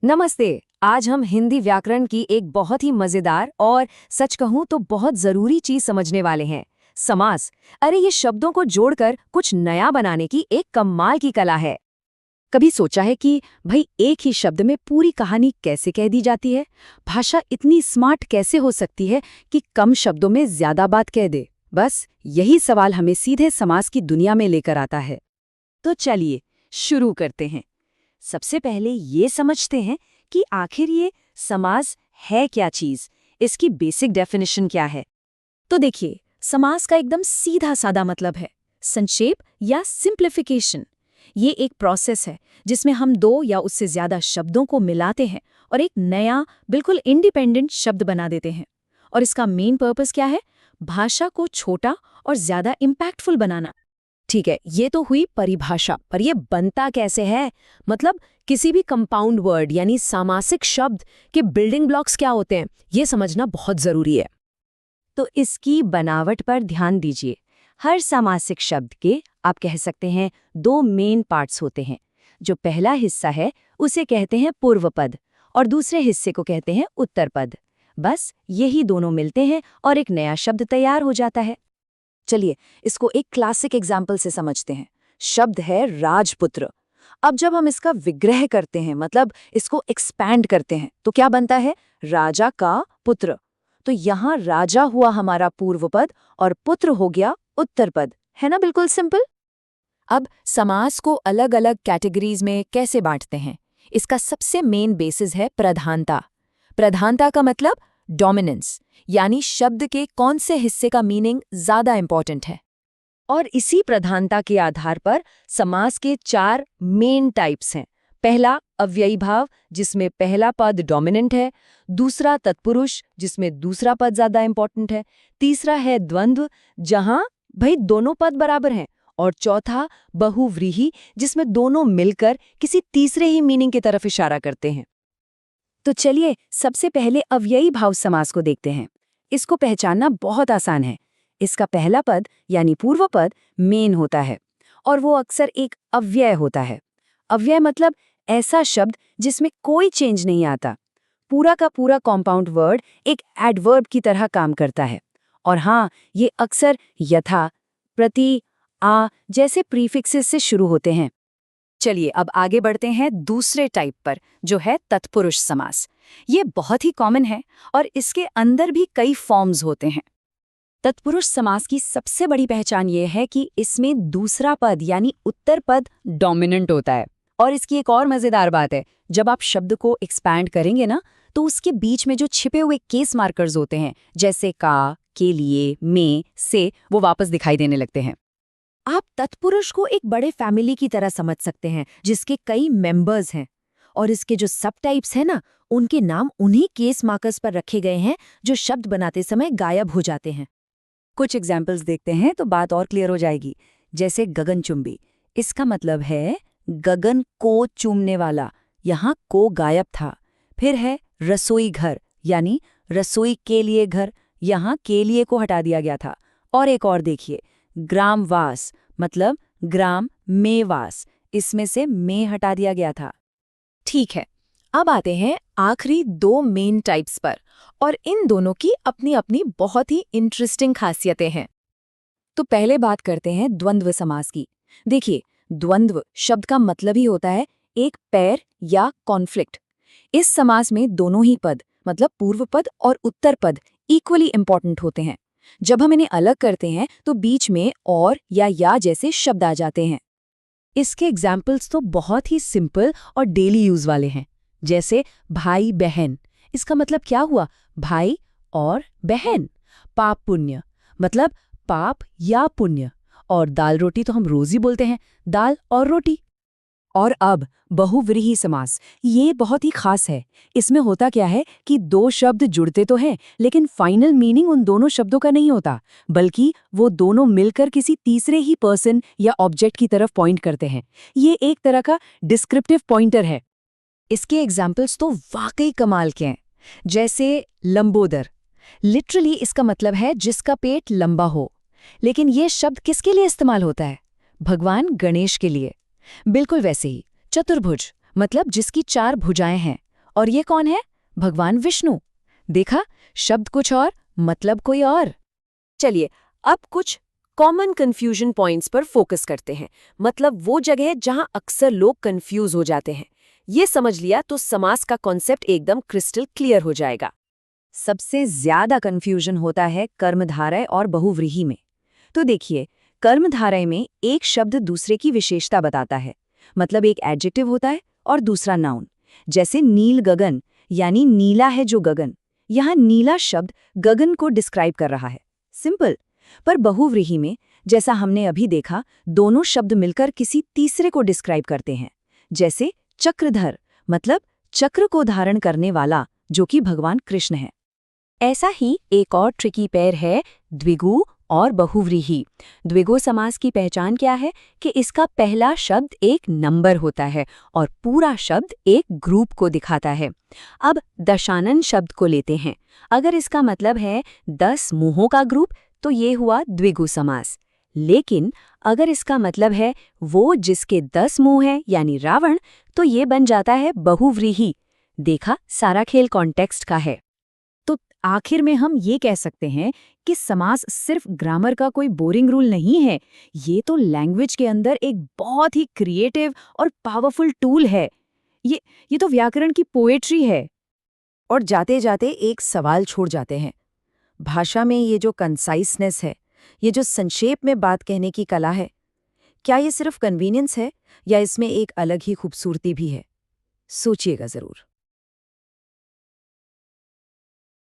नमस्ते। आज हम हिंदी व्याकरण की एक बहुत ही मजेदार और सच कहूं तो बहुत जरूरी चीज समझने वाले हैं, समास। अरे ये शब्दों को जोड़कर कुछ नया बनाने की एक कमाल की कला है। कभी सोचा है कि भाई एक ही शब्द में पूरी कहानी कैसे कह दी जाती है? भाषा इतनी स्मार्ट कैसे हो सकती है कि कम शब्दों में ज्यादा बात कह दे? बस यही सवाल हमें सीधे समास की दुनिया में लेकर आता है। तो चलिए शुरू करते हैं। सबसे पहले ये समझते हैं कि आखिर ये समास है क्या चीज, इसकी बेसिक डेफिनेशन क्या है। तो देखिए, समास का एकदम सीधा सादा मतलब है संक्षेप या सिंप्लिफिकेशन। ये एक प्रोसेस है जिसमें हम दो या उससे ज्यादा शब्दों को मिलाते हैं और एक नया बिल्कुल इंडिपेंडेंट शब्द बना देते हैं। और इसका मेन पर्पस क्या है? भाषा को छोटा और ज्यादा इम्पैक्टफुल बनाना। ठीक है, ये तो हुई परिभाषा, पर ये बनता कैसे है? मतलब किसी भी कंपाउंड वर्ड यानी सामासिक शब्द के बिल्डिंग ब्लॉक्स क्या होते हैं, ये समझना बहुत जरूरी है। तो इसकी बनावट पर ध्यान दीजिए। हर सामासिक शब्द के आप कह सकते हैं दो मेन पार्ट्स होते हैं। जो पहला हिस्सा है उसे कहते हैं पूर्व पद और दूसरे हिस्से को कहते हैं उत्तर पद। बस यही दोनों मिलते हैं और एक नया शब्द तैयार हो जाता है। चलिए इसको एक क्लासिक एग्जाम्पल से समझते हैं। शब्द है राजपुत्र। अब जब हम इसका विग्रह करते हैं, मतलब इसको एक्सपैंड करते हैं, तो क्या बनता है? राजा का पुत्र। तो यहाँ राजा हुआ हमारा पूर्व पद और पुत्र हो गया उत्तर पद। है ना, बिल्कुल सिंपल। अब समास को अलग अलग कैटेगरीज में कैसे बांटते हैं? इसका सबसे मेन बेसिस है प्रधानता। प्रधानता का मतलब डोमिनेंस, यानी शब्द के कौन से हिस्से का मीनिंग ज्यादा इंपॉर्टेंट है। और इसी प्रधानता के आधार पर समास के 4 मेन टाइप्स हैं। पहला अव्ययी भाव, जिसमें पहला पद डोमिनेंट है। दूसरा तत्पुरुष, जिसमें दूसरा पद ज्यादा इंपॉर्टेंट है। तीसरा है द्वंद्व, जहां भाई दोनों पद बराबर हैं। और चौथा बहुव्रीहि, जिसमें दोनों मिलकर किसी तीसरे ही मीनिंग की तरफ इशारा करते हैं। तो चलिए सबसे पहले अव्ययी भाव समास को देखते हैं। इसको पहचानना बहुत आसान है। इसका पहला पद यानी पूर्व पद मेन होता है और वो अक्सर एक अव्यय होता है। अव्यय मतलब ऐसा शब्द जिसमें कोई चेंज नहीं आता। पूरा का पूरा कॉम्पाउंड वर्ड एक एडवर्ब की तरह काम करता है। और हाँ, ये अक्सर यथा, प्रति, आ जैसे प्रीफिक्सेस से शुरू होते हैं। चलिए अब आगे बढ़ते हैं दूसरे टाइप पर, जो है तत्पुरुष समास। ये बहुत ही कॉमन है और इसके अंदर भी कई फॉर्म्स होते हैं। तत्पुरुष समास की सबसे बड़ी पहचान ये है कि इसमें दूसरा पद यानी उत्तर पद डोमिनेंट होता है। और इसकी एक और मजेदार बात है, जब आप शब्द को एक्सपैंड करेंगे ना, तो उसके बीच में जो छिपे हुए केस मार्कर्स होते हैं, जैसे का, के लिए, में, से, वो वापस दिखाई देने लगते हैं। आप तत्पुरुष को एक बड़े फैमिली की तरह समझ सकते हैं जिसके कई मेंबर्स हैं। और इसके जो सब टाइप्स हैं ना, उनके नाम उन्हीं केस मार्कर्स पर रखे गए हैं जो शब्द बनाते समय गायब हो जाते हैं। कुछ एग्जाम्पल्स देखते हैं तो बात और क्लियर हो जाएगी। जैसे गगनचुंबी, इसका मतलब है गगन को चूमने वाला, यहाँ को गायब था। फिर है रसोई घर, यानी रसोई के लिए घर, यहाँ के लिए को हटा दिया गया था। और एक और देखिए, ग्रामवास, मतलब ग्राम में वास, इसमें से में हटा दिया गया था। ठीक है, अब आते हैं आखिरी 2 मेन टाइप्स पर, और इन दोनों की अपनी अपनी बहुत ही इंटरेस्टिंग खासियतें हैं। तो पहले बात करते हैं द्वंद्व समास की। देखिए, द्वंद्व शब्द का मतलब ही होता है एक पैर या कॉन्फ्लिक्ट। इस समास में दोनों ही पद, मतलब पूर्व पद और उत्तर पद, इक्वली इंपॉर्टेंट होते हैं। जब हम इन्हें अलग करते हैं तो बीच में और या जैसे शब्द आ जाते हैं। इसके एग्जाम्पल्स तो बहुत ही सिंपल और डेली यूज वाले हैं। जैसे भाई बहन, इसका मतलब क्या हुआ? भाई और बहन। पाप पुण्य, मतलब पाप या पुण्य। और दाल रोटी तो हम रोज ही बोलते हैं, दाल और रोटी। और अब बहुव्रीहि समास, ये बहुत ही खास है। इसमें होता क्या है कि 2 शब्द जुड़ते तो हैं, लेकिन फाइनल मीनिंग उन दोनों शब्दों का नहीं होता, बल्कि वो दोनों मिलकर किसी तीसरे ही पर्सन या ऑब्जेक्ट की तरफ पॉइंट करते हैं। ये एक तरह का डिस्क्रिप्टिव पॉइंटर है। इसके एग्जाम्पल्स तो वाकई कमाल के हैं। जैसे लंबोदर, लिटरली इसका मतलब है जिसका पेट लंबा हो। लेकिन ये शब्द किसके लिए इस्तेमाल होता है? भगवान गणेश के लिए। बिल्कुल वैसे ही चतुर्भुज, मतलब जिसकी 4 भुजाएं हैं, और ये कौन है? भगवान विष्णु। देखा, शब्द कुछ और, मतलब कोई और। चलिए, अब कुछ कॉमन कंफ्यूजन पॉइंट्स पर फोकस करते हैं। मतलब वो जगह जहां अक्सर लोग कंफ्यूज हो जाते हैं। ये समझ लिया तो समास का कॉन्सेप्ट एकदम क्रिस्टल क्लियर हो जाएगा। सबसे ज्यादा कंफ्यूजन होता है कर्मधारय और बहुव्रीहि में। तो देखिए, कर्मधारय में एक शब्द दूसरे की विशेषता बताता है। मतलब एक एडजेक्टिव होता है और दूसरा नाउन। जैसे नील गगन, यानी नीला है जो गगन। यहाँ नीला शब्द गगन को डिस्क्राइब कर रहा है। सिंपल। पर बहुव्रीहि में, जैसा हमने अभी देखा, दोनों शब्द मिलकर किसी तीसरे को डिस्क्राइब करते हैं। जैसे चक्रधर, मतलब चक्र को धारण करने वाला, जो कि भगवान कृष्ण है। ऐसा ही एक और ट्रिकी पेयर है द्विगु और बहुव्रीहि। द्विगु समास की पहचान क्या है कि इसका पहला शब्द एक नंबर होता है और पूरा शब्द एक ग्रुप को दिखाता है। अब दशानन शब्द को लेते हैं। अगर इसका मतलब है 10 मुंहों का ग्रुप, तो ये हुआ द्विगु समास। लेकिन अगर इसका मतलब है वो जिसके 10 मुंह हैं, यानी रावण, तो ये बन जाता है बहुव्रीहि। देखा, सारा खेल कॉन्टेक्स्ट का है। तो आखिर में हम ये कह सकते हैं कि समास सिर्फ ग्रामर का कोई बोरिंग रूल नहीं है। ये तो लैंग्वेज के अंदर एक बहुत ही क्रिएटिव और पावरफुल टूल है। ये तो व्याकरण की पोएट्री है। और जाते जाते एक सवाल छोड़ जाते हैं। भाषा में ये जो कंसाइसनेस है, ये जो संक्षेप में बात कहने की कला है, क्या ये सिर्फ कन्वीनियंस है या इसमें एक अलग ही खूबसूरती भी है? सोचिएगा जरूर।